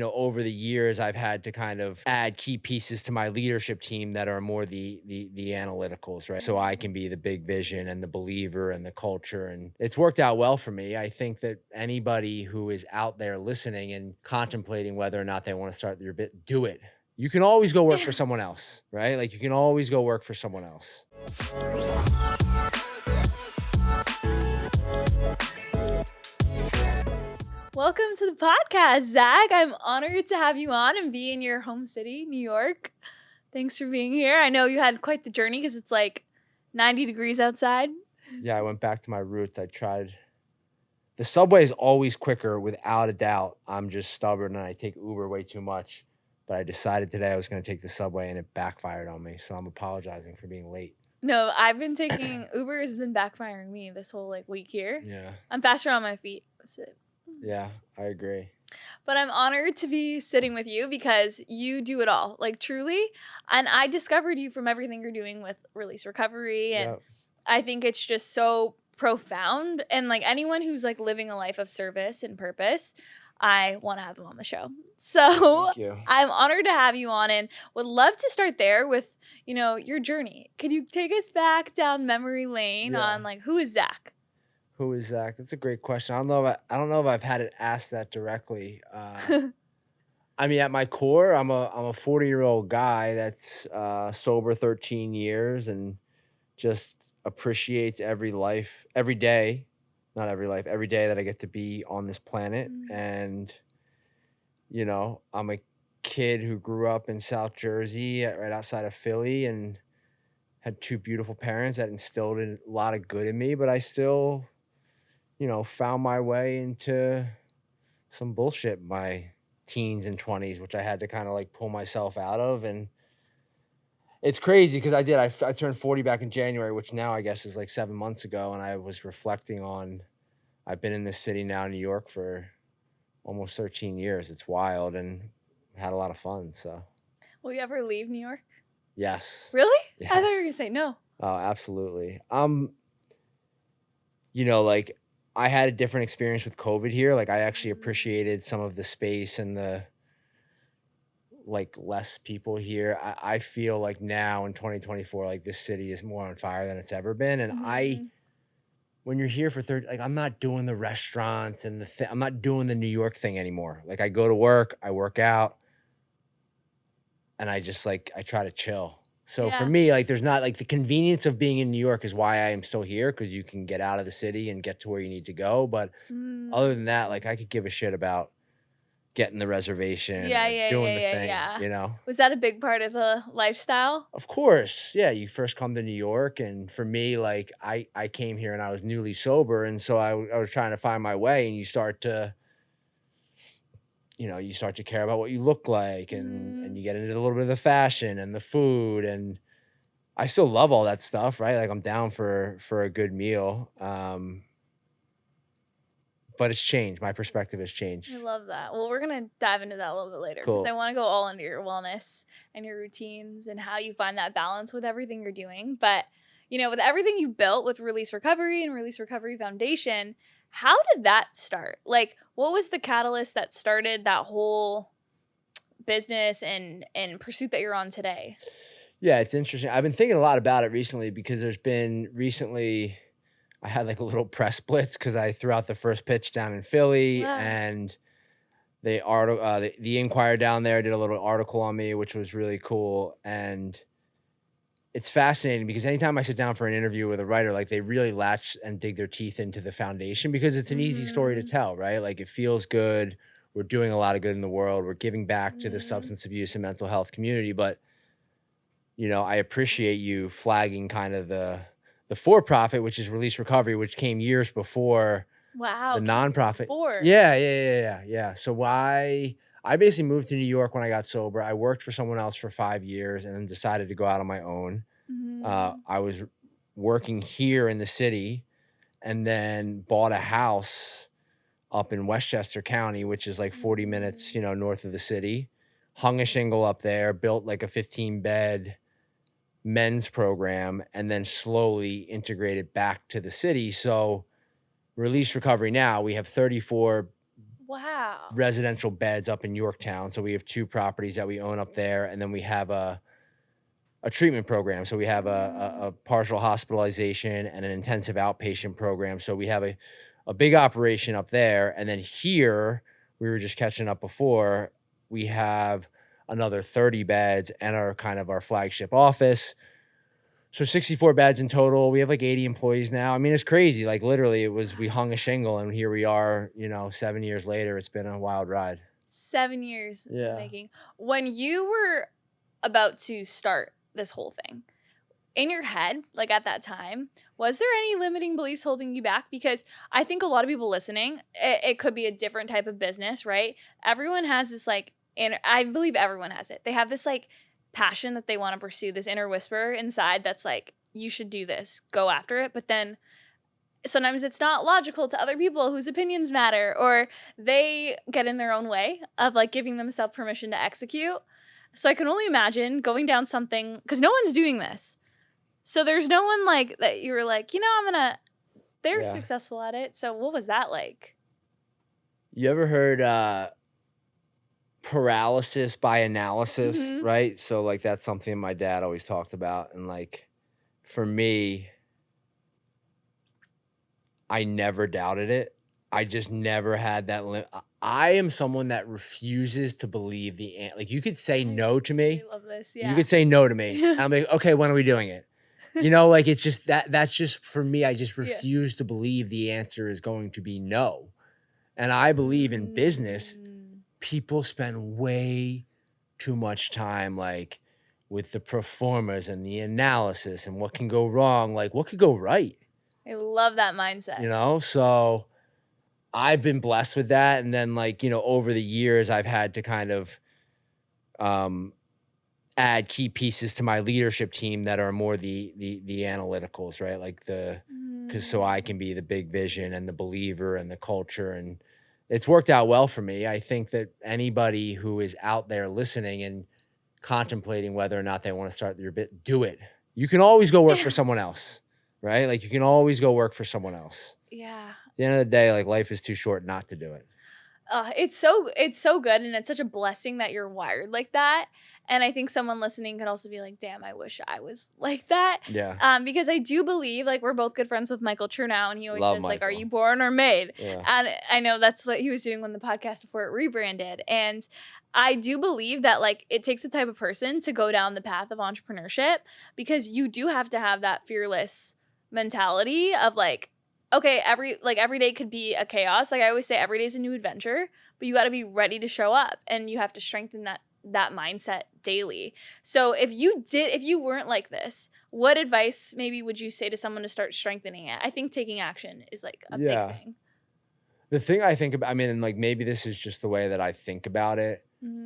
Over the years, I've had to kind of add key pieces to my leadership team that are more the analyticals, right? So I can be the big vision and the believer and the culture, and it's worked out well for me. I think that anybody who is out there listening and contemplating whether or not they want to start their bit, do it. You can always go work for someone else, right? Like you can always go work for someone else. Welcome to the podcast, Zach. I'm honored to have you on and be in your home city, New York. Thanks for being here. I know you had quite the journey because it's like 90 degrees outside. Yeah, I went back to my roots. I tried. The subway is always quicker, without a doubt. I'm just stubborn and I take Uber way too much. But I decided today I was going to take the subway and it backfired on me. So I'm apologizing for being late. No, I've been taking Uber has been backfiring me this whole week here. Yeah. I'm faster on my feet. Yeah, I agree. But I'm honored to be sitting with you because you do it all, truly. And I discovered you from everything you're doing with release recovery. And Yep. I think it's just so profound. And anyone who's living a life of service and purpose, I want to have them on the show. So Thank you. I'm honored to have you on and would love to start there with, your journey. Could you take us back down memory lane on who is Zach? Who is Zach? That's a great question. I don't know if I've had it asked that directly. I mean, at my core, I'm a 40-year-old guy that's sober 13 years and just appreciates every day that I get to be on this planet. And I'm a kid who grew up in South Jersey, right outside of Philly, and had two beautiful parents that instilled a lot of good in me, but I still found my way into some bullshit in my teens and 20s, which I had to kind of pull myself out of. And it's crazy because I turned 40 back in January, which now I guess is 7 months ago. And I was reflecting on, I've been in this city now, New York, for almost 13 years. It's wild and had a lot of fun. So, will you ever leave New York? Yes. Really? Yes. I thought you were going to say no. Oh, absolutely. I had a different experience with COVID here. I actually appreciated some of the space and the less people here. I feel like now in 2024, this city is more on fire than it's ever been. And when you're here for 30, I'm not doing the restaurants and I'm not doing the New York thing anymore. I go to work, I work out, and I just I try to chill. So for me, there's not the convenience of being in New York is why I am still here, because you can get out of the city and get to where you need to go. But other than that, I could give a shit about getting the reservation, doing the thing, Was that a big part of the lifestyle? Of course. Yeah. You first come to New York. And for me, I came here and I was newly sober. And so I was trying to find my way, and you start to care about what you look like, and you get into a little bit of the fashion and the food, and I still love all that stuff, right? I'm down for a good meal. But it's changed. My perspective has changed. I love that. Well, we're going to dive into that a little bit later because Cool. I want to go all into your wellness and your routines and how you find that balance with everything you're doing. But, with everything you built with Release Recovery and Release Recovery Foundation, how did that start? What was the catalyst that started that whole business and pursuit that you're on today? Yeah, it's interesting. I've been thinking a lot about it recently because I had a little press blitz because I threw out the first pitch down in Philly. Wow. And the Inquirer down there did a little article on me, which was really cool. And it's fascinating because anytime I sit down for an interview with a writer, they really latch and dig their teeth into the foundation because it's an easy story to tell, right? It feels good. We're doing a lot of good in the world. We're giving back to the substance abuse and mental health community. But, I appreciate you flagging kind of the for-profit, which is Release Recovery, which came years before the nonprofit. Yeah. So I basically moved to New York when I got sober. I worked for someone else for 5 years and then decided to go out on my own. I was working here in the city and then bought a house up in Westchester County, which is 40 minutes, north of the city. Hung a shingle up there, built a 15-bed men's program, and then slowly integrated back to the city. So Release Recovery now, we have 34 Wow. residential beds up in Yorktown. So we have 2 properties that we own up there, and then we have a treatment program. So we have a partial hospitalization and an intensive outpatient program. So we have a big operation up there. And then here, we were just catching up before, we have another 30 beds and our flagship office. So 64 beds in total. We have like 80 employees now. I mean, it's crazy. Like literally we hung a shingle and here we are, 7 years later. It's been a wild ride. 7 years in the Yeah. making. When you were about to start this whole thing, in your head, like at that time, was there any limiting beliefs holding you back? Because I think a lot of people listening, it could be a different type of business, right? Everyone has this and I believe everyone has it. They have this passion that they want to pursue, this inner whisper inside that's like, you should do this, go after it. But then sometimes it's not logical to other people whose opinions matter, or they get in their own way of giving themselves permission to execute. So I can only imagine going down something, because no one's doing this. So there's no one that you were they're Yeah. successful at it. So what was that like? You ever heard paralysis by analysis, Mhm. right? So that's something my dad always talked about. And for me, I never doubted it. I just never had that I am someone that refuses to believe you could say no to me. I love this. You Yeah. could say no to me. I'm like, okay, when are we doing it? It's just that's just for me. I just refuse to believe the answer is going to be no. And I believe in business, people spend way too much time with the performers and the analysis and what can go wrong. What could go right? I love that mindset. So I've been blessed with that. And then over the years, I've had to kind of add key pieces to my leadership team that are more the analyticals, right? Because so I can be the big vision and the believer and the culture, and it's worked out well for me. I think that anybody who is out there listening and contemplating whether or not they want to start their bit, do it. You can always go work for someone else, right? You can always go work for someone else. Yeah. At the end of the day, life is too short not to do it. It's so good, and it's such a blessing that you're wired like that. And I think someone listening could also be like, damn, I wish I was like that. Yeah. Because I do believe, we're both good friends with Michael Chernow, and he always Love says, Michael. are you born or made? Yeah. And I know that's what he was doing when the podcast before it rebranded. And I do believe that, it takes a type of person to go down the path of entrepreneurship, because you do have to have that fearless mentality of okay, every day could be a chaos. I always say every day is a new adventure, but you got to be ready to show up, and you have to strengthen that mindset daily. So if you weren't like this, what advice maybe would you say to someone to start strengthening it? I think taking action is a big thing. The thing I think about, maybe this is just the way that I think about it.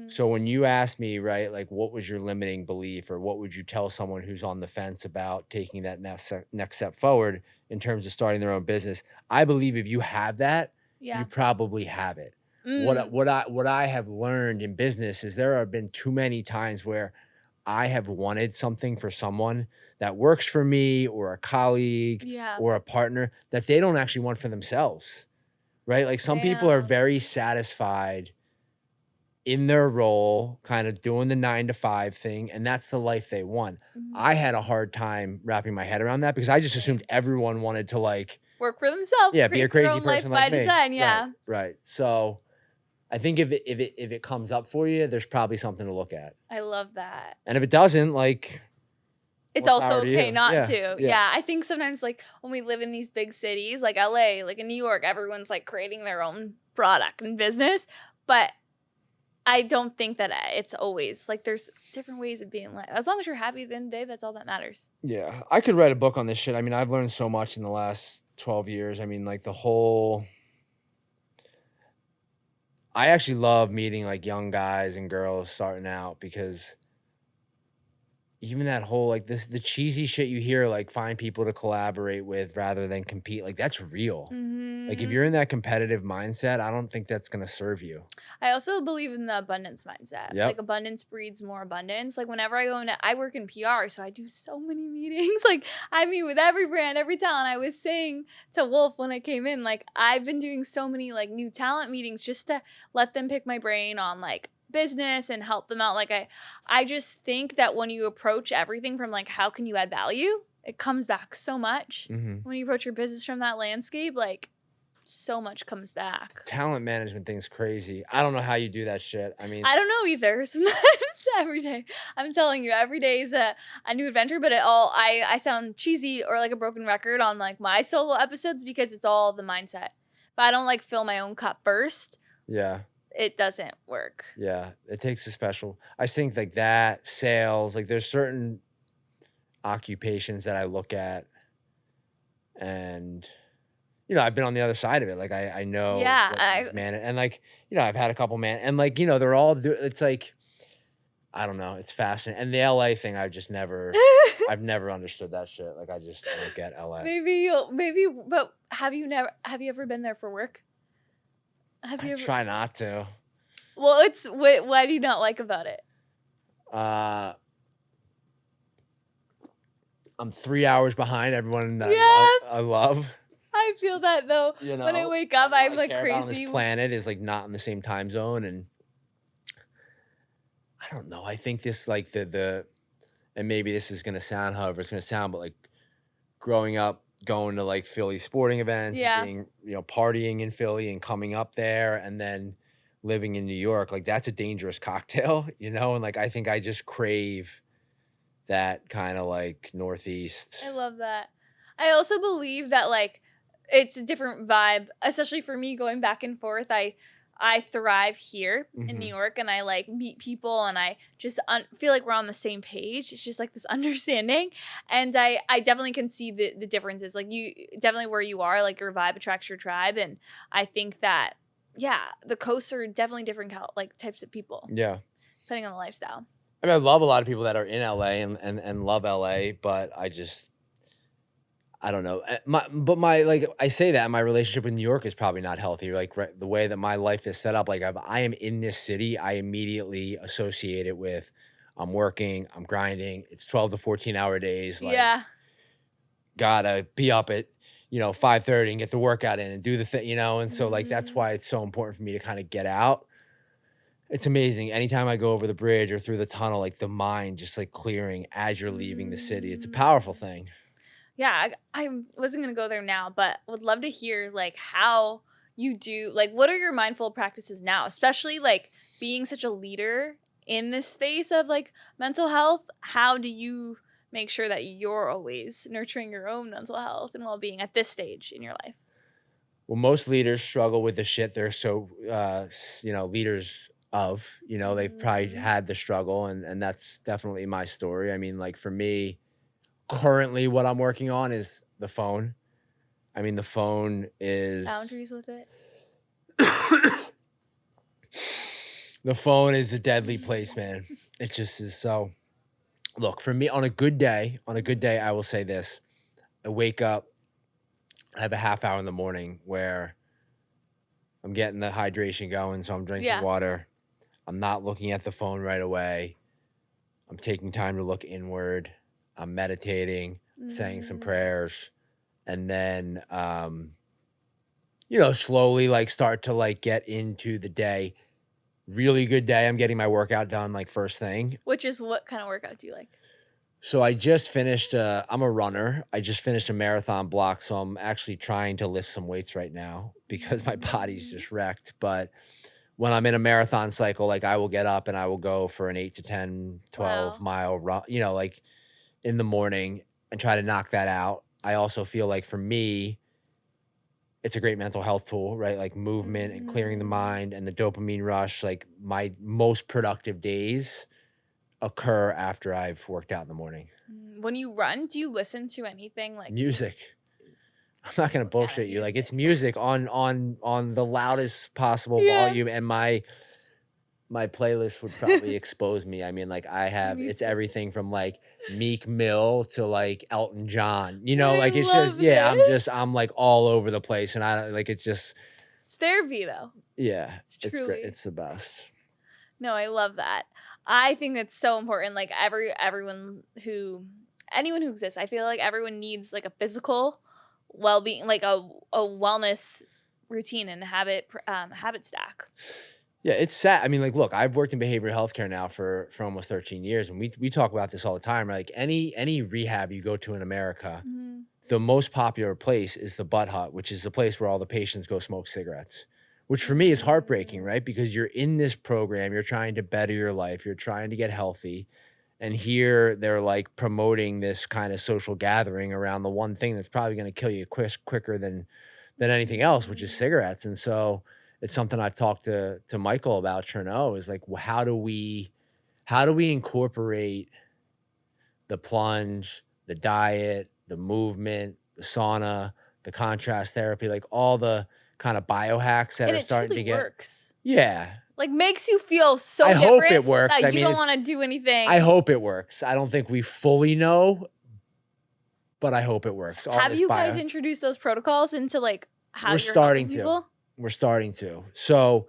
So when you ask me, right, what was your limiting belief, or what would you tell someone who's on the fence about taking that next step forward in terms of starting their own business? I believe if you have that, you probably have it. What I have learned in business is there have been too many times where I have wanted something for someone that works for me, or a colleague, or a partner, that they don't actually want for themselves, right? Some people are very satisfied in their role, kind of doing the 9-to-5 thing, and that's the life they want. I had a hard time wrapping my head around that, because I just assumed everyone wanted to work for themselves. Yeah, be a crazy life person by like me. design. Yeah. Right. So I think if it comes up for you, there's probably something to look at. I love that. And if it doesn't, it's more also power to okay you. not Yeah, to. yeah. I think sometimes when we live in these big cities like LA, in New York, everyone's creating their own product and business. But I don't think that it's always there's different ways of being as long as you're happy at the end of the day, that's all that matters. Yeah. I could write a book on this shit. I've learned so much in the last 12 years. I actually love meeting young guys and girls starting out, because even that whole, like, the cheesy shit you hear, like, find people to collaborate with rather than compete, like, that's real. Like, if you're Mhm. in that competitive mindset, I don't think that's gonna serve you. I also believe in the abundance mindset. Like, Yep. abundance breeds more abundance. Like, whenever I go into I work in PR, so I do so many meetings. Like, I meet with every brand, every talent. I was saying to Wolf when I came in, like, I've been doing so many, like, new talent meetings just to let them pick my brain on, like, business and help them out. Like, I just think that when you approach everything from, like, how can you add value, it comes back so much. Mhm. When you approach your business from that landscape, like, so much comes back. Talent management thing's crazy. I don't know how you do that shit. I mean, I don't know either. Sometimes every day. I'm telling you, every day is a new adventure, but I sound cheesy or like a broken record on like my solo episodes because it's all the mindset. If I don't like fill my own cup first, yeah. it doesn't work. Yeah, it takes a special. I think like that, sales, like there's certain occupations that I look at and I've been on the other side of it. Like I know Yeah, what these man and like, I've had a couple man and like, they're all it's like I don't know, it's fascinating. And the LA thing I've never understood that shit. Like I don't get LA. but have you ever been there for work? Have I you ever try not to. Well, it's what do you not like about it? Uh I'm 3 hours behind everyone that Yeah, I love. I feel that though. When I wake up, I'm Everyone I like care about on this crazy. planet is like not in the same time zone, and I don't know. I think this like the and maybe this is gonna sound however it's gonna sound, but like growing up, going to like Philly sporting events and Yeah. being partying in Philly and coming up there, and then living in New York, like that's a dangerous cocktail, and like I think I just crave that kind of like Northeast. I love that. I also believe that like it's a different vibe, especially for me going back and forth. I thrive here in New Hmm. York and I like meet people and I just feel like we're on the same page. It's just like this understanding. And I definitely can see the differences. Like you definitely where you are, like your vibe attracts your tribe. And I think that, yeah, the coasts are definitely different like types of people, Yeah. depending on the lifestyle. I mean, I love a lot of people that are in LA and love LA, but I don't know. But my like I say that my relationship with New York is probably not healthy. Like the way that my life is set up, like if I am in this city, I immediately associate it with I'm working, I'm grinding. It's 12 to 14 hour days. Like Yeah. gotta be up at 5:30 and get the workout in and do the thing. And so like that's Mhm. why it's so important for me to kind of get out. It's amazing. Anytime I go over the bridge or through the tunnel, like the mind just like clearing as you're leaving the city. It's a powerful Mm. thing. Yeah, I wasn't gonna go there now, but would love to hear like how you do like what are your mindful practices now, especially like being such a leader in this space of like mental health. How do you make sure that you're always nurturing your own mental health and well-being at this stage in your life? Well, most leaders struggle with the shit they're so, leaders of. They've probably Mm, had the struggle, and that's definitely my story. I mean, like for me, currently, what I'm working on is the phone. I mean, the phone is boundaries with it. the phone is a deadly place, man. It just is so. Look, for me, on a good day, I will say this: I wake up, I have a half hour in the morning where I'm getting the hydration going, so I'm drinking Yeah. water. I'm not looking at the phone right away. I'm taking time to look inward. I'm meditating, saying some Mm, prayers, and then slowly like start to like get into the day. Really good day. I'm getting my workout done like first thing. which is what kind of workout do you like? So I just finished I'm a runner. I just finished a marathon block, so I'm actually trying to lift some weights right now because my body's Mm, just wrecked, but when I'm in a marathon cycle, like I will get up and I will go for an 8 to 10, 12 wow. mile run, like in the morning and try to knock that out. I also feel like for me, it's a great mental health tool, right? Like movement and clearing the Mm. mind and the dopamine rush. Like my most productive days occur after I've worked out in the morning. When you run, do you listen to anything like Music. I'm not gonna what kind of bullshit you. Like music? it's music on the loudest possible Yeah. volume, and my playlist would probably expose me. I mean, like I have, Me it's too. everything from like Meek Mill to like Elton John, I like it's just, love yeah, this. I'm like all over the place and I like, it's just, It's therapy though. yeah, It's it's great. truly. It's the best. No, I love that. I think that's so important. Like anyone who exists, I feel like everyone needs like a physical well-being, like a wellness routine and habit stack. Yeah, it's sad. I mean, like, look, I've worked in behavioral healthcare now for almost 13 years, and we talk about this all the time. Right? Like any rehab you go to in America, Mhm. the most popular place is the Butt Hut, which is the place where all the patients go smoke cigarettes. Which for me is heartbreaking, Mm. right? Because you're in this program, you're trying to better your life, you're trying to get healthy, and here they're like promoting this kind of social gathering around the one thing that's probably going to kill you quicker than anything else, which is Mhm. cigarettes. And so it's something I've talked to Michael about Chernow is like, how do we incorporate the plunge, the diet, the movement, the sauna, the contrast therapy, like all the kind of biohacks that And are it starting truly to get, works. yeah. Like makes you feel I so hope different it works. that I you mean, don't want to do I anything. hope it works. I don't think we fully know, but I hope it works. All Have this you guys bio, introduced those protocols into like how we're you're helping starting to. people? We're starting to. So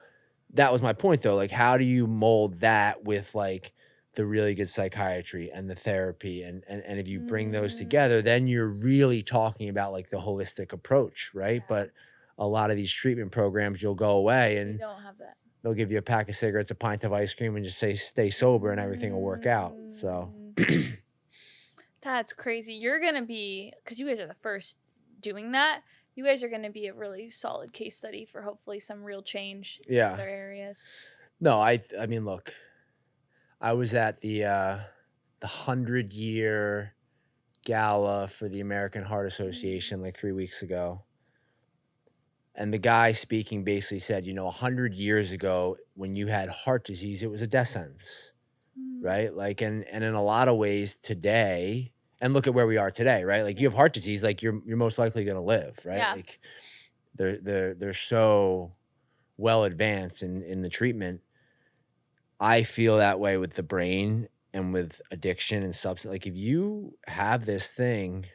that was my point though. Like, how do you mold that with like the really good psychiatry and the therapy? And if you bring those Mm, together, then you're really talking about like the holistic approach, right? yeah, But a lot of these treatment programs, you'll go away they and don't have that. they'll give you a pack of cigarettes, a pint of ice cream, and just say stay sober and everything will work out. So Mm, that's crazy. You're gonna be, because you guys are the first doing that. You guys are gonna be a really solid case study for hopefully some real change in yeah. other areas. No, I mean, look, I was at the 100-year gala for the American Heart Mm, Association like 3 weeks ago. And the guy speaking basically said, 100 years ago, when you had heart disease, it was a death sentence, mm, right? Like, and in a lot of ways today, and look at where we are today, right? Like, you yeah, have heart disease, like you're most likely going to live, right? yeah. Like, they're so well advanced in the treatment. I feel that way with the brain and with addiction and substance. Like, if you have this thing,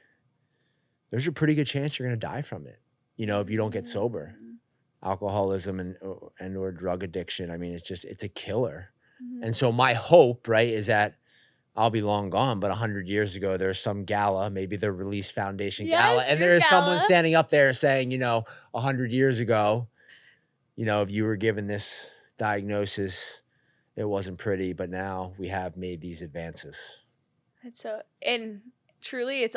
there's a pretty good chance you're going to die from it. If you don't get sober. Mm, Alcoholism and or drug addiction. I mean, it's a killer. And mhm. so my hope, right, is that I'll be long gone, but 100 years ago, there's some gala, maybe the Release Foundation gala, Yes, and your there is someone gala. standing up there saying, 100 years ago, if you were given this diagnosis, it wasn't pretty, but now we have made these advances. And truly,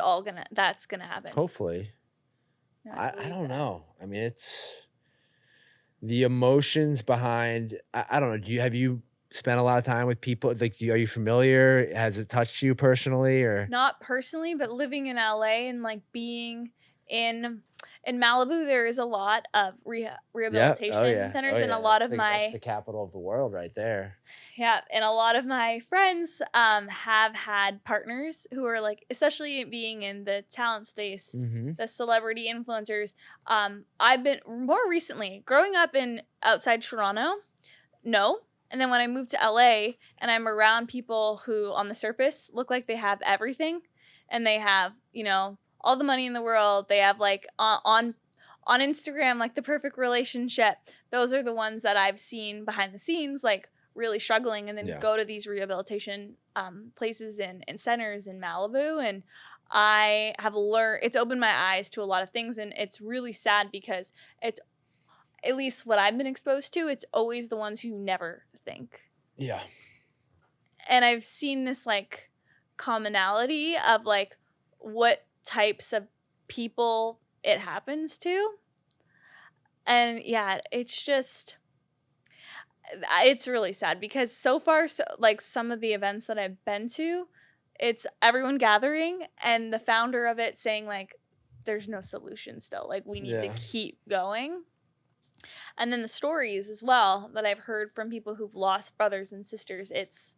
that's gonna happen. Hopefully. No, I I believe don't that. know. I mean, it's the emotions behind I don't know, have you spent a lot of time with people? Like, are you familiar? Has it touched you personally or Not personally, but living in LA and like being in in Malibu, there is a lot of yeah. Oh, rehabilitation yeah. Oh, centers, and a yeah. lot of That's my the capital of the world right there. yeah, and a lot of my friends have had partners who are like, especially being in the talent space, Mhm. the celebrity influencers. I've been more recently growing up in outside Toronto. No. And then when I moved to LA and I'm around people who on the surface look like they have everything and they have, all the money in the world, they have like on Instagram like the perfect relationship. Those are the ones that I've seen behind the scenes like really struggling and then Yeah. go to these rehabilitation places and centers in Malibu, and I have learned, it's opened my eyes to a lot of things, and it's really sad because it's, at least what I've been exposed to, it's always the ones who never think. Yeah. And I've seen this like commonality of like what types of people it happens to. And yeah, it's really sad because so far, so like some of the events that I've been to, it's everyone gathering and the founder of it saying like there's no solution still. Like we need to Yeah. keep going. And then the stories as well that I've heard from people who've lost brothers and sisters, it's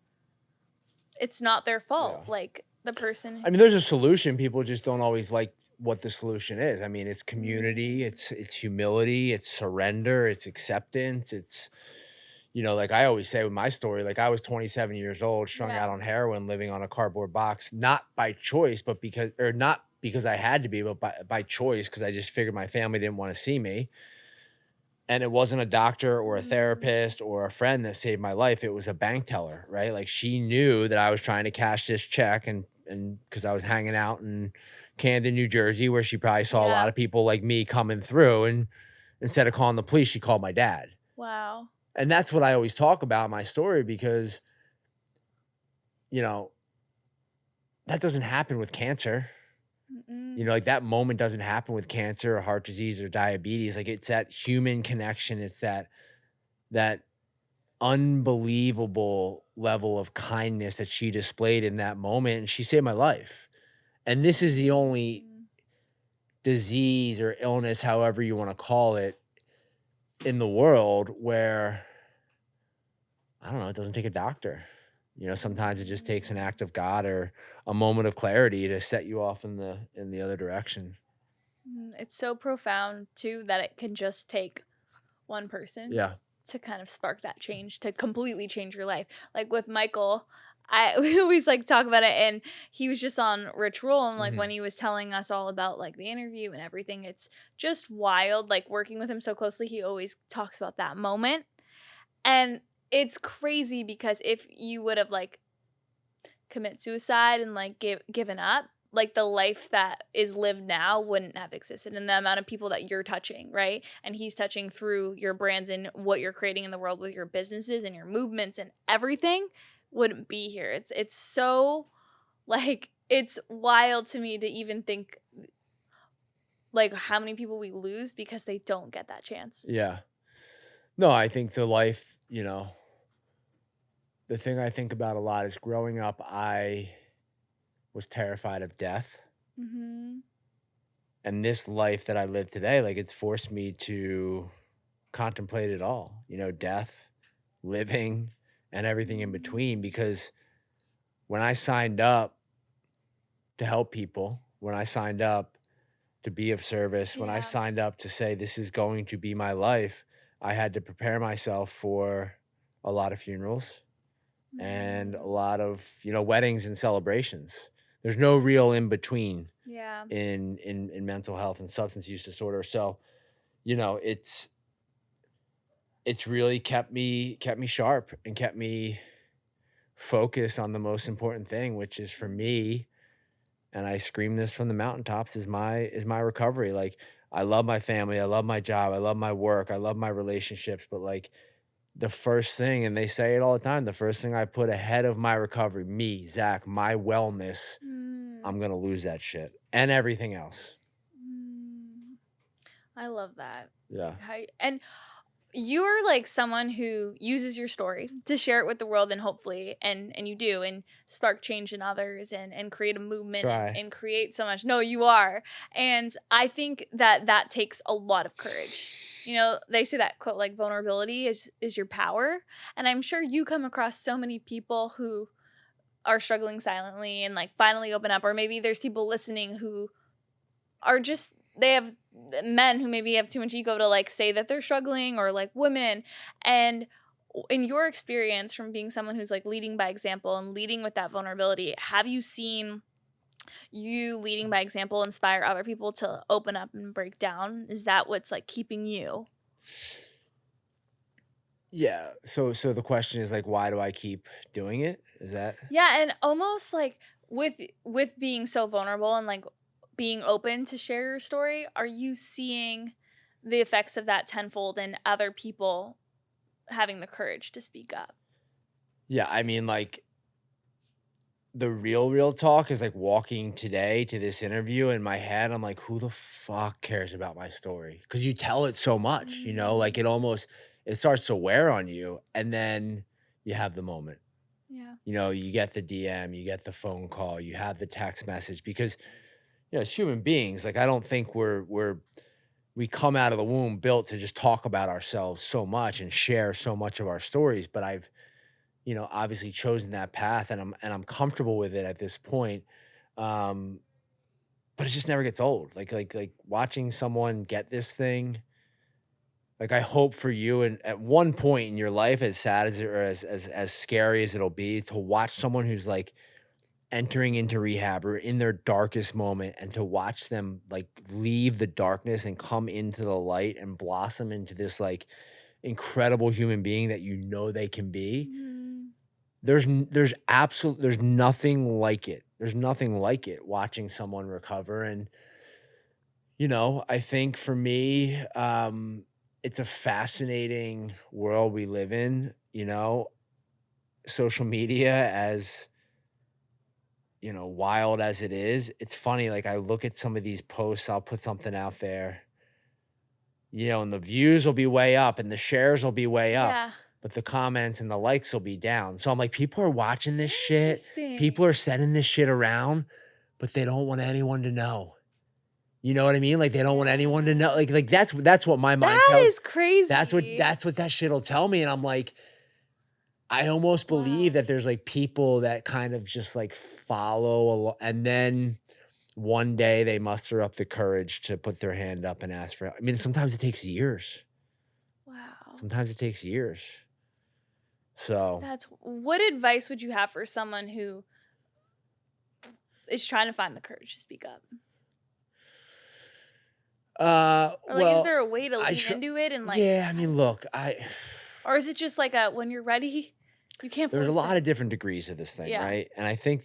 not their Yeah. fault. Like the person. I mean, there's a solution. People just don't always like what the solution is. I mean, it's community, Mm, it's humility, it's surrender, it's acceptance, it's like I always say with my story, like I was 27 years old, strung Yeah. out on heroin, living on a cardboard box, not by choice, but not because I had to be, but by choice, because I just figured my family didn't want to see me. And it wasn't a doctor or a Mm, therapist or a friend that saved my life. It was a bank teller, right? Like she knew that I was trying to cash this check and because I was hanging out in Camden, New Jersey, where she probably saw a lot yeah. of people like me coming through. And instead of calling the police, she called my dad. Wow. And that's what I always talk about in my story because, you know, that doesn't happen with cancer. Mm-mm. Like that moment doesn't happen with cancer or heart disease or diabetes. Like it's that human connection. It's that unbelievable level of kindness that she displayed in that moment, and she saved my life. And this is the only Mm. disease or illness, however you wanna call it, in the world where, I don't know, it doesn't take a doctor. Sometimes it just takes an Mm. act of God or a moment of clarity to set you off in the other direction. It's so profound too that it can just take one person Yeah. to kind of spark that change to completely change your life. Like with Michael, I we always like talk about it, and he was just on Rich Roll, and like when Mhm. he was telling us all about like the interview and everything, it's just wild. Like working with him so closely, he always talks about that moment. And it's crazy because if you would have like commit suicide and like given up, like the life that is lived now wouldn't have existed, and the amount of people that you're touching, right? And he's touching through your brands and what you're creating in the world with your businesses and your movements and everything wouldn't be here. It's so like it's wild to me to even think like how many people we lose because they don't get that chance. Yeah. No, I think the life, the thing I think about a lot is growing up, I was terrified of death. Mhm. And this life that I live today, like it's forced me to contemplate it all, death, living, and everything in Mm. between. Because when I signed up to help people, when I signed up to be of service, when I Yeah. signed up to say, this is going to be my life, I had to prepare myself for a lot of funerals and a Mm. lot of, weddings and celebrations. There's no real in between Yeah. in mental health and substance use disorder. So, it's really kept me sharp and kept me focused on the most important thing, which is for me, and I scream this from the mountaintops, is my recovery. Like, I love my family, I love my job, I love my work, I love my relationships, but, like, the first thing, and they say it all the time, the first thing I put ahead of my recovery, me, Zach, my wellness, Mm. I'm gonna lose that shit and everything else. Mm. I love that. Yeah. Like how and you're like someone who uses your story to share it with the world, and hopefully and you do, and spark change in others and create a movement Try. and create so much. No, you are. And I think that that takes a lot of courage. They say that quote like vulnerability is your power. And I'm sure you come across so many people who are struggling silently and like finally open up, or maybe there's people listening who are just they have men who maybe have too much ego to like say that they're struggling, or like women. And in your experience from being someone who's like leading by example and leading with that vulnerability, have you seen you leading by example inspire other people to open up and break down? Is that what's like keeping you? Yeah. So the question is like, why do I keep doing it? Is that Yeah, and almost like with being so vulnerable and like being open to share your story, are you seeing the effects of that tenfold in other people having the courage to speak up? Yeah, I mean, like, the real talk is like walking today to this interview in my head. I'm like, who the fuck cares about my story? Because you tell it so much, like Mm, it starts to wear on you. And then you have the moment, yeah. you get the DM, you get the phone call, you have the text message because, as human beings, like, I don't think we come out of the womb built to just talk about ourselves so much and share so much of our stories. But I've, obviously chosen that path and I'm comfortable with it at this point. Um, but it just never gets old. Like watching someone get this thing, Like, I hope for you and at one point in your life, as sad as it or as scary as it'll be, to watch someone who's, like, entering into rehab or in their darkest moment and to watch them, like, leave the darkness and come into the light and blossom into this, like, incredible human being that you know they can be. Mhm. There's nothing like it. There's nothing like it watching someone recover, and, I think for me, it's a fascinating world we live in, social media as, wild as it is. It's funny, like, I look at some of these posts, I'll put something out there, and the views will be way up and the shares will be way up, Yeah. but the comments and the likes will be down. So I'm like, people are watching this shit. People Interesting. are sending this shit around, but they don't want anyone to know. You know what I mean? Like, they don't want anyone to know. Yeah. Like that's what my mind That tells. is crazy. That's what that shit'll tell me. And I'm like, I almost believe Wow. that there's like people that kind of just like and then one day they muster up the courage to put their hand up and ask for help. I mean, sometimes it takes years. Wow. Sometimes it takes years. So, What advice would you have for someone who is trying to find the courage to speak up? Or like, is well, there a way to I lean tr into it and like, yeah, I mean, look, or is it just like a when you're ready, you can't there's a force lot it? of different degrees of this thing, Yeah. right? And I think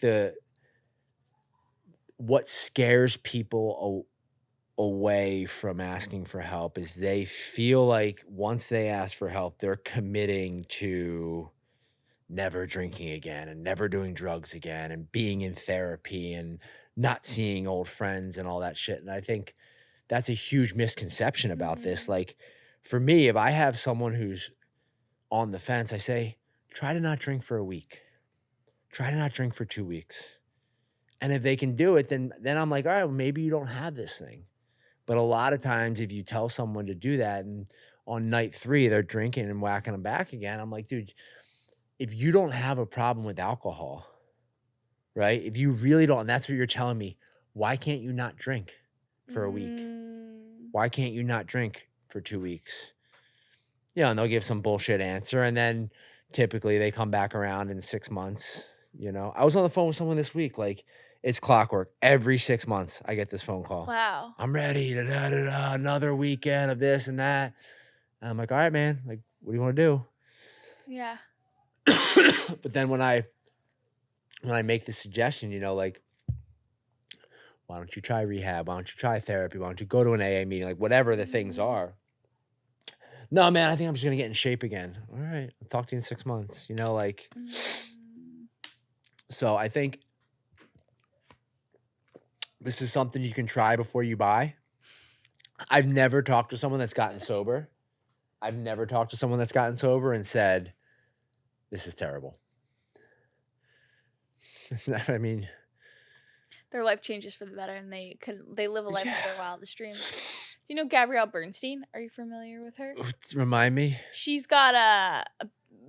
what scares people away from asking for help is they feel like once they ask for help, they're committing to never drinking again and never doing drugs again and being in therapy and not seeing old friends and all that shit. And I think that's a huge misconception about this. Mhm. Like, for me, if I have someone who's on the fence, I say, try to not drink for a week. Try to not drink for 2 weeks. And if they can do it, then I'm like, all right, well, maybe you don't have this thing. But a lot of times, if you tell someone to do that and on night 3, they're drinking and whacking them back again, I'm like, dude, if you don't have a problem with alcohol, right? If you really don't, and that's what you're telling me, why can't you not drink for a week? Mm. Why can't you not drink for 2 weeks? And they'll give some bullshit answer, and then typically they come back around in 6 months, I was on the phone with someone this week, like, it's clockwork. Every 6 months, I get this phone call. Wow. "I'm ready, da da da da, another weekend of this and that." And I'm like, "Alright, man, like, what do you wanna do?" Yeah. But then when I make the suggestion, like, "Why don't you try rehab? Why don't you try therapy? Why don't you go to an AA meeting?" Like, whatever the things Mhm. are. "No, man, I think I'm just gonna get in shape again." "Alright, I'll talk to you in 6 months." Like, Mm. so I think this is something you can try before you buy. I've never talked to someone that's gotten sober. I've never talked to someone that's gotten sober and said, "This is terrible." I mean, Their life changes for the better, and they live a life of yeah. their wildest dreams. Do you know Gabrielle Bernstein? Are you familiar with her? Remind me? She's got a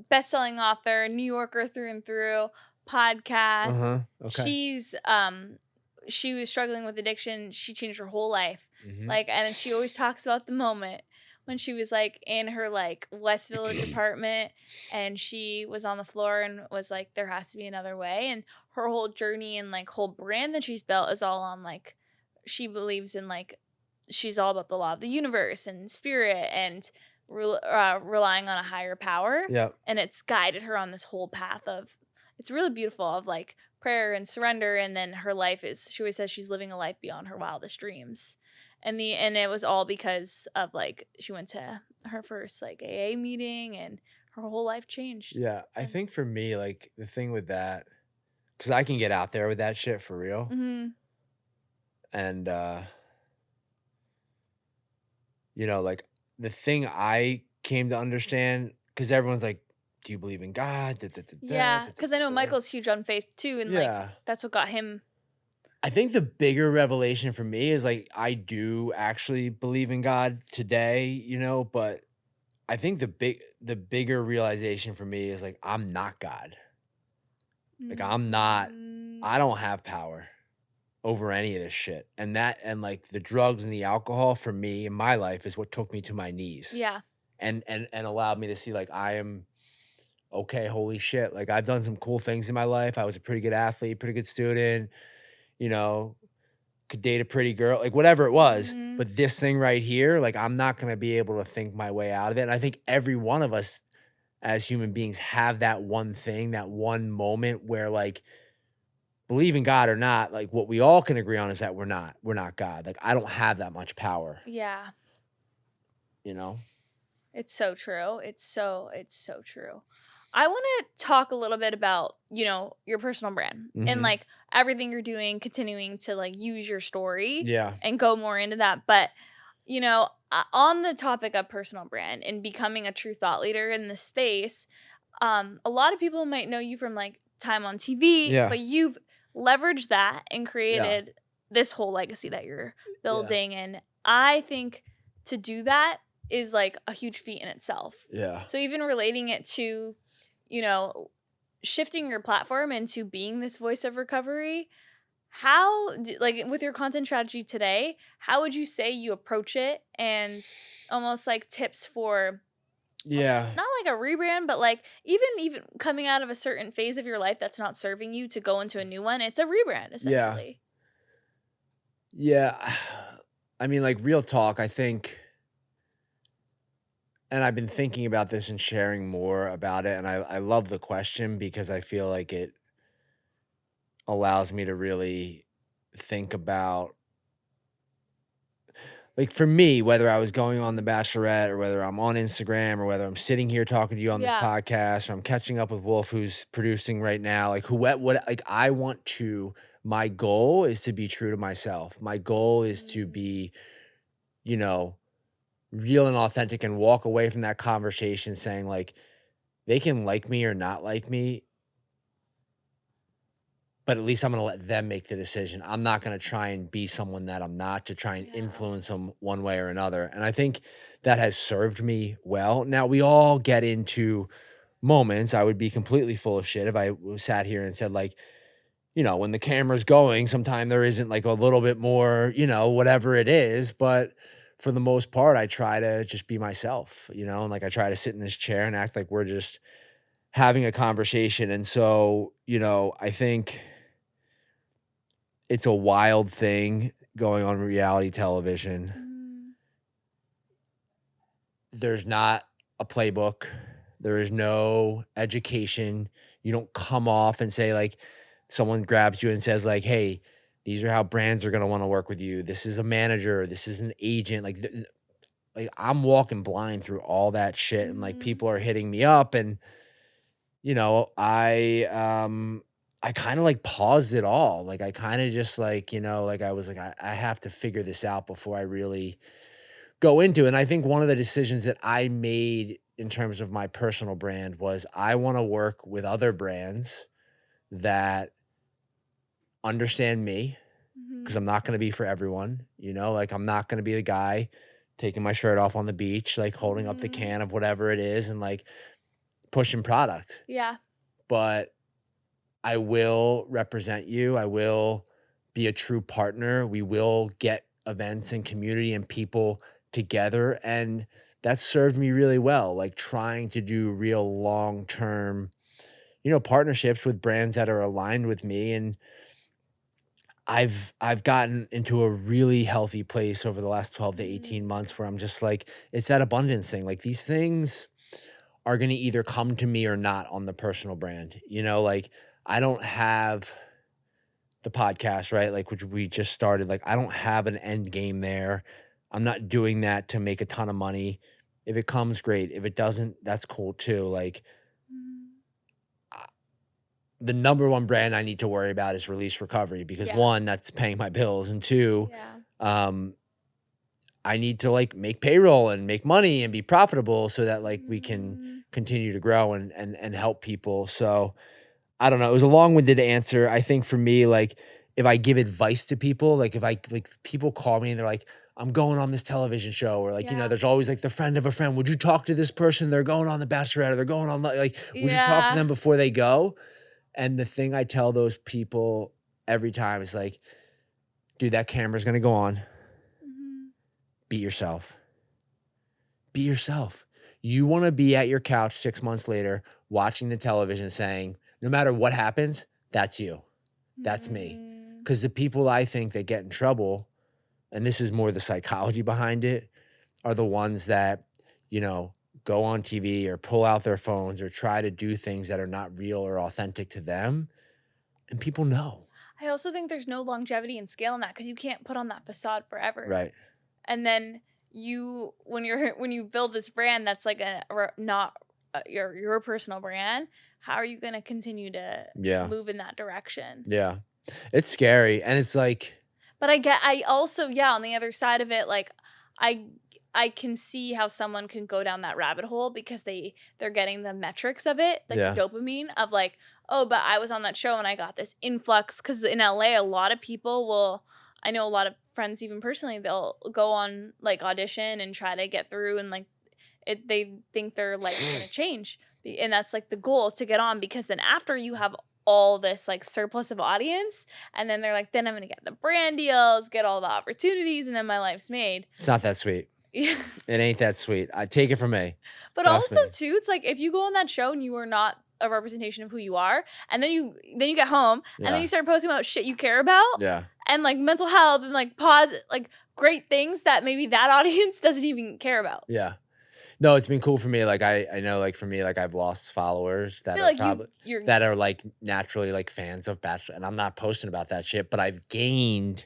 best-selling author, New Yorker through and through, podcast. Uh-huh. Okay. She was struggling with addiction. She changed her whole life. Mhm. Like, and she always talks about the moment when she was like in her like West Village apartment and she was on the floor and was like, there has to be another way. And her whole journey and like whole brand that she's built is all on like she believes in like she's all about the law of the universe and spirit and relying on a higher power. Yep. And it's guided her on this whole path of it's really beautiful of like prayer and surrender. And then her life is she always says she's living a life beyond her wildest dreams. And it was all because of like she went to her first like AA meeting and her whole life changed. Yeah, I And think for me, like, the thing with that, because I can get out there with that shit for real, mhm. and, like, the thing I came to understand, because everyone's like, "Do you believe in God? Da, da, da, da, Yeah, da, da, because I know da, da." Michael's huge on faith too, and like Yeah. that's what got him. I think the bigger revelation for me is, like, I do actually believe in God today, but I think the bigger realization for me is, like, I'm not God. Like, I Mm, don't have power over any of this shit, and like, the drugs and the alcohol for me in my life is what took me to my knees. yeah. and allowed me to see like I am okay, holy shit. Like I've done some cool things in my life. I was a pretty good athlete, pretty good student, you know, could date a pretty girl, like whatever it was. Mhm. But this thing right here, like I'm not gonna be able to think my way out of it. And I think every one of us as human beings have that one thing, that one moment where like believe in God or not, like what we all can agree on is that we're not God. Like I don't have that much power, Yeah. you know? It's so true. It's so true. I want to talk a little bit about, your personal brand and Mhm. like everything you're doing, continuing to like use your story Yeah. and go more into that. But, on the topic of personal brand and becoming a true thought leader in this space, a lot of people might know you from like time on TV, Yeah. but you've leveraged that and Yeah. created this whole legacy that you're Yeah. building. And I think to do that is like a huge feat in itself. Yeah. So even relating it to, you know, shifting your platform into being this voice of recovery, like with your content strategy today, how would you say you approach it and almost like tips for Yeah. not like a rebrand, but like even coming out of a certain phase of your life that's not serving you to go into a new one, it's a rebrand Yeah. essentially. Yeah. I mean, like real talk, I think, and I've been thinking about this and sharing more about it. And I love the question because I feel like it allows me to really think about, like, for me, whether I was going on The Bachelorette or whether I'm on Instagram or whether I'm sitting here talking to you on this Yeah. podcast or I'm catching up with Wolf, who's producing right now, like, what, like, I want to, my goal is to be true to myself. My goal is to Mm, be, you know, real and authentic and walk away from that conversation saying, like, they can like me or not like me, but at least I'm gonna let them make the decision. I'm not gonna try and be someone that I'm not to try and yeah. influence them one way or another. And I think that has served me well. Now we all get into moments. I would be completely full of shit if I sat here and said like, when the camera's going, sometime there isn't like a little bit more, whatever it is. But for the most part, I try to just be myself, and like I try to sit in this chair and act like we're just having a conversation. And so, I think it's a wild thing going on reality television. Mm, There's not a playbook. There is no education. You don't come off and say like someone grabs you and says like, "Hey, these are how brands are going to want to work with you. This is a manager, this is an agent." Like I'm walking blind through all that shit and like mhm. people are hitting me up and I kind of like paused it all. Like I kind of just like, like I was like I have to figure this out before I really go into it. And I think one of the decisions that I made in terms of my personal brand was I want to work with other brands that understand me because Mhm. I'm not going to be for everyone, like I'm not going to be the guy taking my shirt off on the beach, like holding up the Mhm. can of whatever it is and like pushing product. Yeah. But I will represent you. I will be a true partner. We will get events and community and people together. And that served me really well, like trying to do real long term, partnerships with brands that are aligned with me. And I've gotten into a really healthy place over the last 12 to 18 Mm, months where I'm just like, it's that abundance thing. Like these things are going to either come to me or not on the personal brand. Like I don't have the podcast, right? Like, which we just started. Like, I don't have an end game there. I'm not doing that to make a ton of money. If it comes, great. If it doesn't, that's cool too. Like, mhm. uh, the number one brand I need to worry about is release recovery because Yeah. one, that's paying my bills, and two, Yeah. um, I need to like make payroll and make money and be profitable so that like we can Mhm. continue to grow and help people. So I don't know. It was a long-winded answer. I think for me, like, if I give advice to people, like, if I like, people call me and they're like, "I'm going on this television show," or like, Yeah. there's always like the friend of a friend. Would you talk to this person? They're going on The Bachelorette, or they're going on like, would you talk to Yeah. them before they go? And the thing I tell those people every time is like, dude, that camera's gonna go on. Mhm. Be yourself. Be yourself. You wanna be at your couch 6 months later watching the television saying, "No matter what happens, that's you. That's me." Mm. Because the people I think that get in trouble, and this is more the psychology behind it, are the ones that, you know, go on TV or pull out their phones or try to do things that are not real or authentic to them, and people know. I also think there's no longevity and scale in that because you can't put on that facade forever. Right. And then when you build this brand that's like not your personal brand, how are you going to continue to Yeah. move in that direction? Yeah. It's scary, and it's like But I also, yeah, on the other side of it, like I I can see how someone can go down that rabbit hole because they're getting the metrics of it, like the yeah. dopamine of like, oh, but I was on that show and I got this influx because in LA a lot of people will, I know a lot of friends even personally, they'll go on like audition and try to get through and like they think their life's gonna change. And that's like the goal to get on because then after you have all this like surplus of audience and then they're like, then I'm gonna get the brand deals, get all the opportunities, and then my life's made. It's not that sweet. Yeah. It ain't that sweet. I take it from me. But Trust also me. too, it's like if you go on that show and you are not a representation of who you are, and then you get home and Yeah. then you start posting about shit you care about Yeah. and like mental health and like like great things that maybe that audience doesn't even care about. Yeah. No, it's been cool for me. Like I know like for me, like I've lost followers I that feel are like probably you're that are like naturally like fans of Bachelor, and I'm not posting about that shit, but I've gained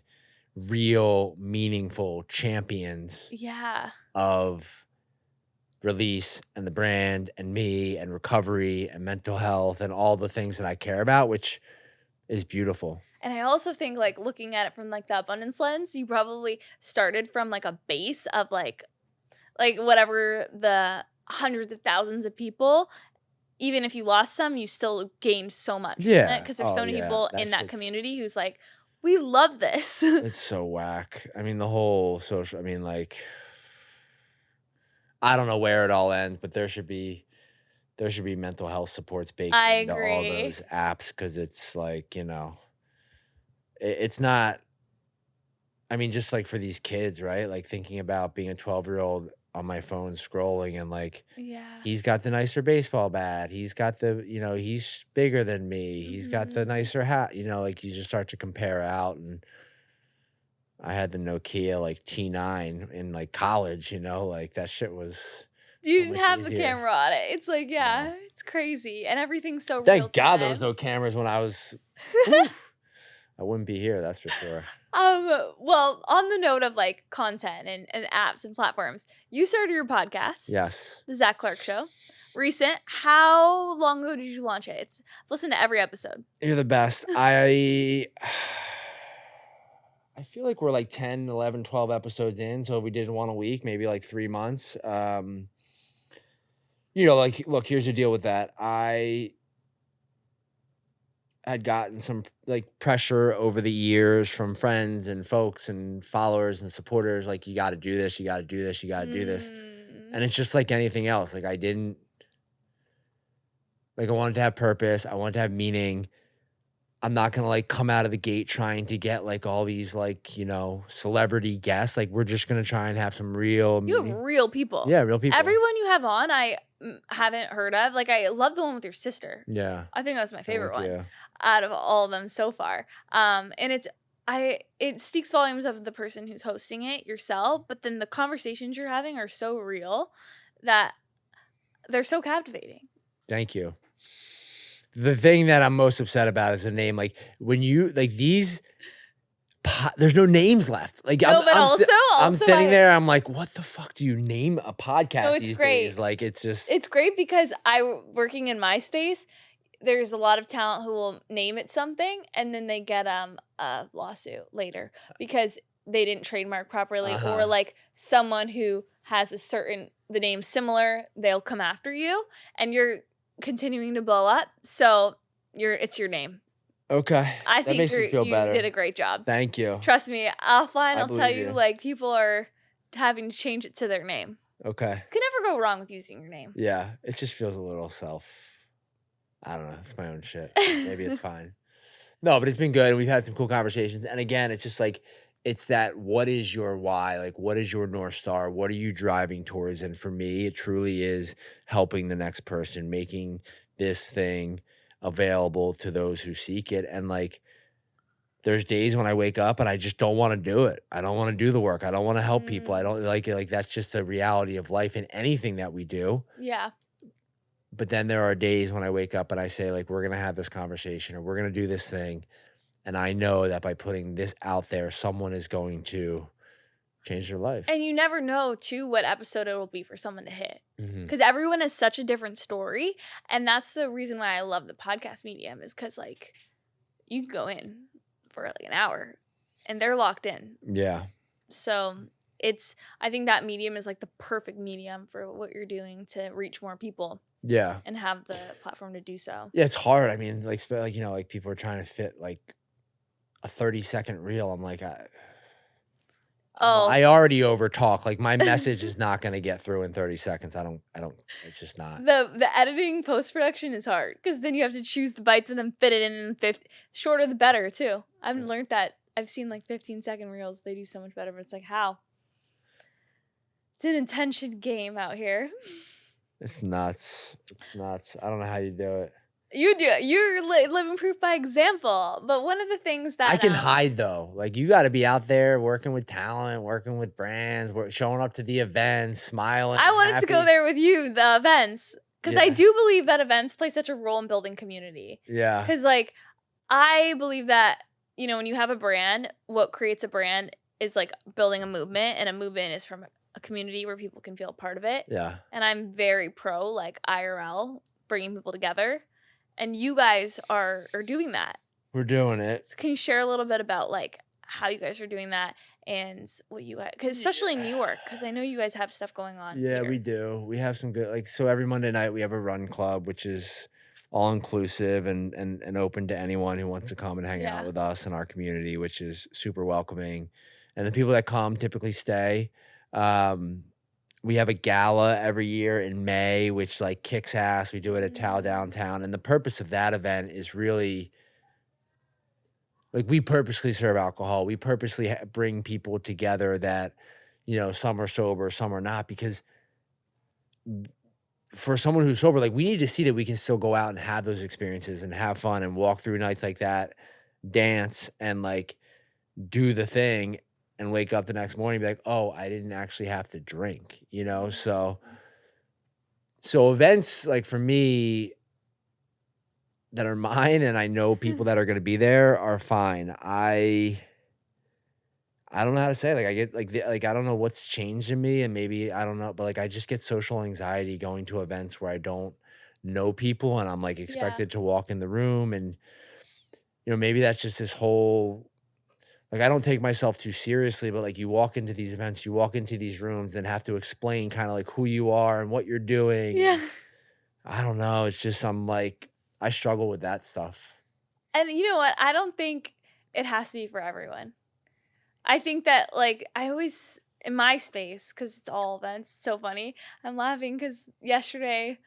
real meaningful champions yeah. of release and the brand and me and recovery and mental health and all the things that I care about, which is beautiful. And I also think like looking at it from like the abundance lens, you probably started from like a base of like whatever the hundreds of thousands of people. Even if you lost some, you still gained so much. Yeah. Because there's Oh, so many yeah. people That in that shit's community who's like, we love this. it's so whack. I mean, the whole social. I mean, like, I don't know where it all ends, but there should be mental health supports baked I into all agree. those apps because it's like it's not. I mean, just like for these kids, right? Like thinking about being a 12-year-old on my phone scrolling and like Yeah. he's got the nicer baseball bat. He's got the, he's bigger than me. He's got the Mhm. nicer hat. Like you just start to compare out. And I had the Nokia like T9 in like college, like that shit was You so didn't much have the easier. camera on it. It's like, yeah, No. it's crazy. And everything's so real Thank God there time. was no cameras when I was, oof, I wouldn't be here. That's for sure. Well, on the note of like content and apps and platforms, you started your podcast, Yes. The Zac Clark Show. Recent. How long ago did you launch it? Listen to every episode. You're the best. I feel like we're like 10, 11, 12 episodes in. So if we did one a week, maybe like 3 months. Like, look, here's the deal with that. I had gotten some like pressure over the years from friends and folks and followers and supporters. Like, you got to do this, you got to do this, you got to do this. And it's just like anything else. Like, I wanted to have purpose. I wanted to have meaning. I'm not going to like come out of the gate trying to get like all these like, celebrity guests. Like, we're just going to try and have some real You have real people. Yeah, real people. Everyone you have on, I haven't heard of. Like, I love the one with your sister. Yeah. I think that was my favorite Thank one you. out of all of them so far. And it speaks volumes of the person who's hosting it, yourself, but then the conversations you're having are so real that they're so captivating. Thank you. The thing that I'm most upset about is the name. Like, when you like these, there's no names left. Like, No, but I'm sitting there. I'm like, what the fuck do you name a podcast No, it's these great. days? Like, it's just It's great because working in my space, there's a lot of talent who will name it something and then they get a lawsuit later because they didn't trademark properly, or like someone who has the name similar, they'll come after you and you're continuing to blow up. So it's your name. okay. I That think makes me feel you better. did a great job. Thank you. Trust me, offline, I'll tell believe you, you. like people are having to change it to their name. Okay. Could never go wrong with using your name. Yeah, it just feels a little I don't know. It's my own shit. Maybe it's fine. No, but it's been good. We've had some cool conversations. And again, it's just like it's that what is your why? Like, what is your North Star? What are you driving towards? And for me, it truly is helping the next person, making this thing available to those who seek it. And like, there's days when I wake up and I just don't want to do it. I don't want to do the work. I don't want to help people. I Mm, don't like it. Like, that's just a reality of life in anything that we do. yeah. But then there are days when I wake up and I say, like, we're going to have this conversation or we're going to do this thing. And I know that by putting this out there, someone is going to change their life. And you never know, too, what episode it will be for someone to hit. Mhm. Because everyone has such a different story. And that's the reason why I love the podcast medium is because, like, you can go in for, like, an hour and they're locked in. Yeah. So I think that medium is, like, the perfect medium for what you're doing to reach more people Yeah. and have the platform to do so. Yeah, it's hard. I mean, like, like people are trying to fit like a 30-second reel. I'm like, Oh. I already overtalk. Like, my message is not going to get through in 30 seconds. I don't, it's just not. The editing post-production is hard because then you have to choose the bites and then fit it in 50. Shorter the better, too. I've learned that. I've seen, like, 15-second reels. They do so much better, but it's like, how? It's an intention game out here. It's nuts. It's nuts. I don't know how you do it. You do it. You're living proof by example. But one of the things that I can hide though. Like, you got to be out there working with talent, working with brands, showing up to the events, smiling. I wanted to go there with you, the events, because I Yeah. do believe that events play such a role in building community. Yeah. Because, like, I believe that, you know, when you have a brand, what creates a brand is, like, building a movement, and a movement is from a community where people can feel a part of it. Yeah. And I'm very pro, like, IRL, bringing people together. And you guys are doing that. We're doing it. So can you share a little bit about, like, how you guys are doing that and what you guys, because especially in New York, because I know you guys have stuff going on. Yeah, here. we do. We have some good, like, so every Monday night we have a run club, which is all inclusive and open to anyone who wants to come and hang out Yeah. with us in our community, which is super welcoming. And the people that come typically stay. We have a gala every year in May, which like kicks ass. We do it at Tao Downtown. And the purpose of that event is really like, we purposely serve alcohol. We purposely bring people together that, you know, some are sober, some are not, because for someone who's sober, like, we need to see that we can still go out and have those experiences and have fun and walk through nights like that, dance and like do the thing and wake up the next morning and be like, oh, I didn't actually have to drink, you know? So events like for me that are mine and I know people that are going to be there are fine. I don't know how to say it. Like, I get like I don't know what's changed in me, and maybe I don't know, but like I just get social anxiety going to events where I don't know people and I'm like expected to walk in the room, and you know, maybe that's just this whole, like, I don't take myself too seriously, but like you walk into these events, you walk into these rooms and have to explain kind of like who you are and what you're doing. Yeah. I don't know. It's just I struggle with that stuff. And you know what? I don't think it has to be for everyone. I think that, like, I always, in my space, because it's all events, it's so funny. I'm laughing because yesterday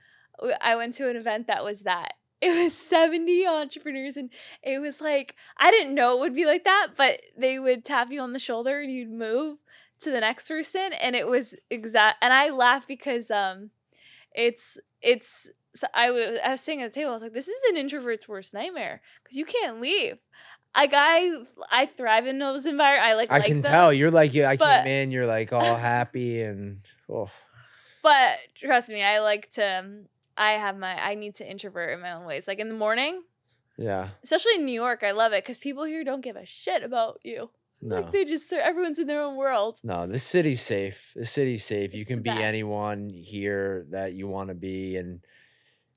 I went to an event that was that. It was 70 entrepreneurs, and it was like, I didn't know it would be like that, but they would tap you on the shoulder and you'd move to the next person, and it was exact. And I laugh because so I was sitting at the table. I was like, this is an introvert's worst nightmare because you can't leave. Like, I thrive in those environments. I can them. tell you're like, I but- came in, you're like all happy and oh. But trust me, I need to introvert in my own ways. Like in the morning, Yeah. especially in New York, I love it because people here don't give a shit about you. No. Like everyone's in their own world. No, this city's safe. This city's safe. You can the be best. anyone here that you want to be, and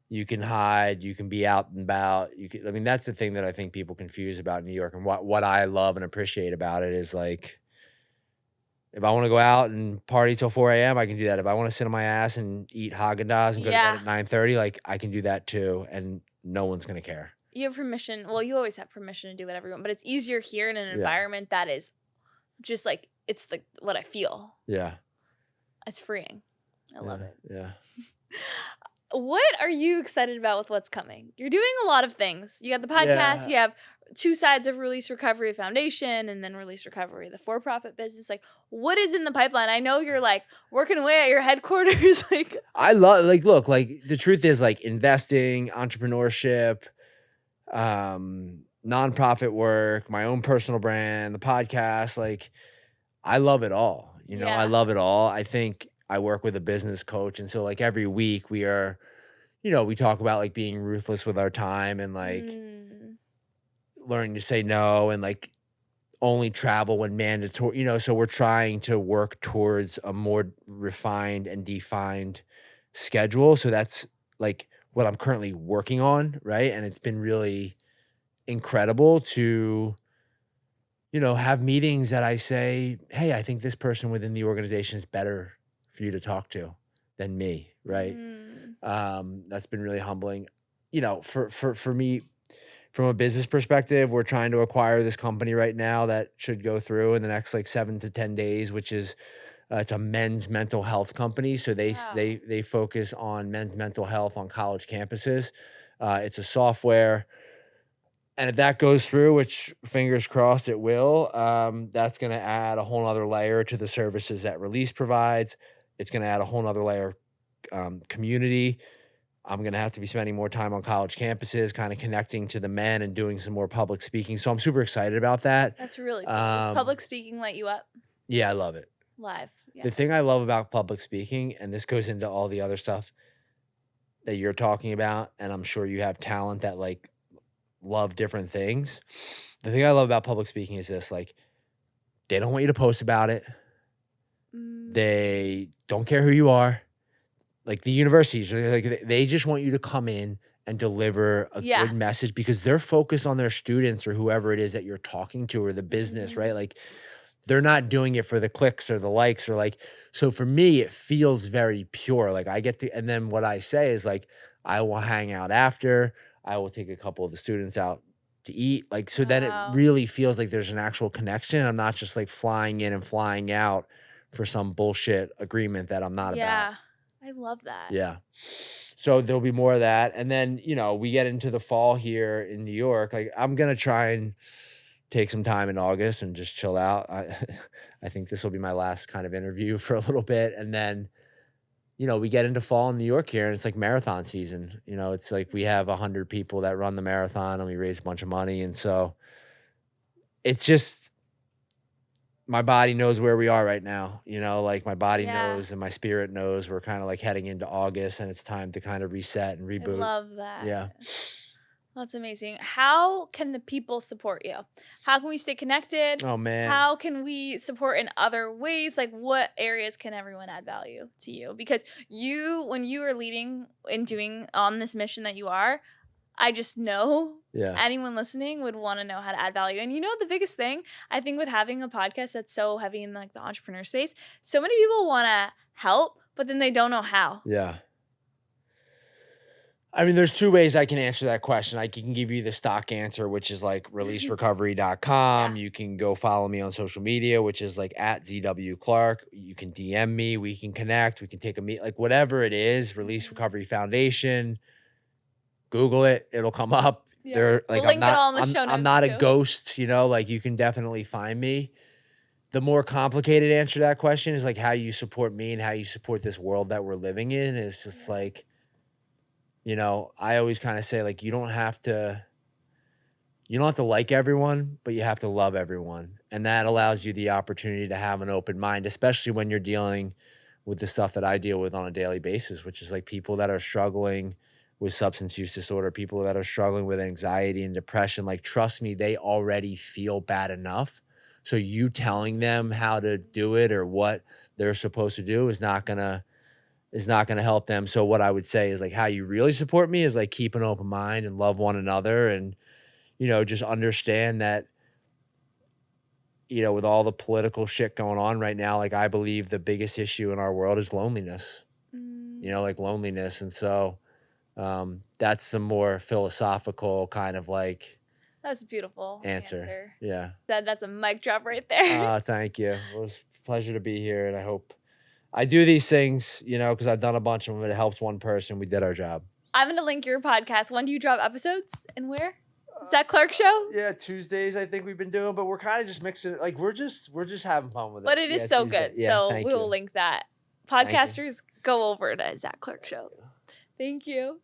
you can hide, you can be out and about. I mean, that's the thing that I think people confuse about New York, and what I love and appreciate about it is like, if I want to go out and party till 4 a.m., I can do that. If I want to sit on my ass and eat Haagen-Dazs and go to bed at 9:30, like, I can do that too, and no one's gonna care. You have permission. Well, you always have permission to do whatever you want, but it's easier here in an environment that is just like, it's like what I feel. Yeah. It's freeing. I love it. Yeah. What are you excited about with what's coming? You're doing a lot of things. You have the podcast, Yeah. you have two sides of Release Recovery Foundation and then Release Recovery, the for-profit business. Like, what is in the pipeline? I know you're like working away at your headquarters. Like, I love, like, look, like, the truth is, like, investing, entrepreneurship, nonprofit work, my own personal brand, the podcast, like, I love it all. You know, I yeah. love it all. I think I work with a business coach. And so, like, every week we are, we talk about, like, being ruthless with our time and, like, learning to say no and, like, only travel when mandatory, so we're trying to work towards a more refined and defined schedule. So that's, like, what I'm currently working on, right? And it's been really incredible to, have meetings that I say, "Hey, I think this person within the organization is better for you to talk to than me," right? That's been really humbling. For me, from a business perspective, we're trying to acquire this company right now that should go through in the next, like, 7 to 10 days, which is, it's a men's mental health company. So Wow. they focus on men's mental health on college campuses. It's a software, and if that goes through, which fingers crossed it will, that's gonna add a whole 'nother layer to the services that Release provides. It's gonna add a whole 'nother layer, community. I'm gonna have to be spending more time on college campuses, kinda connecting to the men and doing some more public speaking, so I'm super excited about that. That's really cool. Does Um, public speaking light you up? yeah, I love it. Live. The Yeah. thing I love about public speaking, and this goes into all the other stuff that you're talking about, and I'm sure you have talent that, like, love different things. The thing I love about public speaking is this, like, they don't want you to post about it. Mm, They don't care who you are. Like, the universities, like, they just want you to come in and deliver a yeah. good message because they're focused on their students or whoever it is that you're talking to or the business, right? Like, they're not doing it for the clicks or the likes or, like, so for me, it feels very pure. Like, I get to, and then what I say is, like, I will hang out after, I will take a couple of the students out to eat. Like, so then it Wow. really feels like there's an actual connection. I'm not just, like, flying in and flying out for some bullshit agreement that I'm not about. Yeah. I love that. Yeah. So there'll be more of that. And then, we get into the fall here in New York. Like, I'm gonna try and take some time in August and just chill out. I think this will be my last kind of interview for a little bit. And then, we get into fall in New York here and it's like marathon season. It's like we have 100 people that run the marathon and we raise a bunch of money. And so it's just my body knows where we are right now, like my body Yeah. knows and my spirit knows we're kind of like heading into August and it's time to kind of reset and I reboot. love that. Yeah. That's amazing. How can the people support you? How can we stay connected? Oh man. How can we support in other ways? Like, what areas can everyone add value to you? Because when you are leading and doing on this mission that you are, I just know Yeah. anyone listening would want to know how to add value. And the biggest thing I think with having a podcast that's so heavy in like the entrepreneur space, so many people want to help, but then they don't know how. Yeah. I mean, there's two ways I can answer that question. I can give you the stock answer, which is like releaserecovery.com. Yeah. You can go follow me on social media, which is like at ZW Clark. You can DM me. We can connect. We can take a meet, like whatever it is, Release Recovery Foundation. Google it. It'll come up. Yeah. They're like, We'll link it all in the show I'm notes not a too. ghost, like you can definitely find me. The more complicated answer to that question is like how you support me and how you support this world that we're living in. It's just like, I always kind of say like, you don't have to like everyone, but you have to love everyone. And that allows you the opportunity to have an open mind, especially when you're dealing with the stuff that I deal with on a daily basis, which is like people that are struggling with substance use disorder, people that are struggling with anxiety and depression. Like, trust me, they already feel bad enough. So you telling them how to do it or what they're supposed to do is not gonna help them. So what I would say is like how you really support me is like keep an open mind and love one another and, just understand that, with all the political shit going on right now, like I believe the biggest issue in our world is loneliness, like loneliness. And so that's some more philosophical kind of like That's a beautiful answer. Yeah. That's a mic drop right there. Thank you. It was a pleasure to be here. And I hope I do these things, because I've done a bunch of them. It helps one person. We did our job. I'm going to link your podcast. When do you drop episodes and where? Zac Clark Show? Yeah, Tuesdays I think we've been doing, but we're kind of just mixing it. Like we're just having fun with it. But it is Yeah, so Tuesday. good. Yeah, So thank we will you. link that. Thank you. Podcasters, go over to Zac Clark Show. Thank you.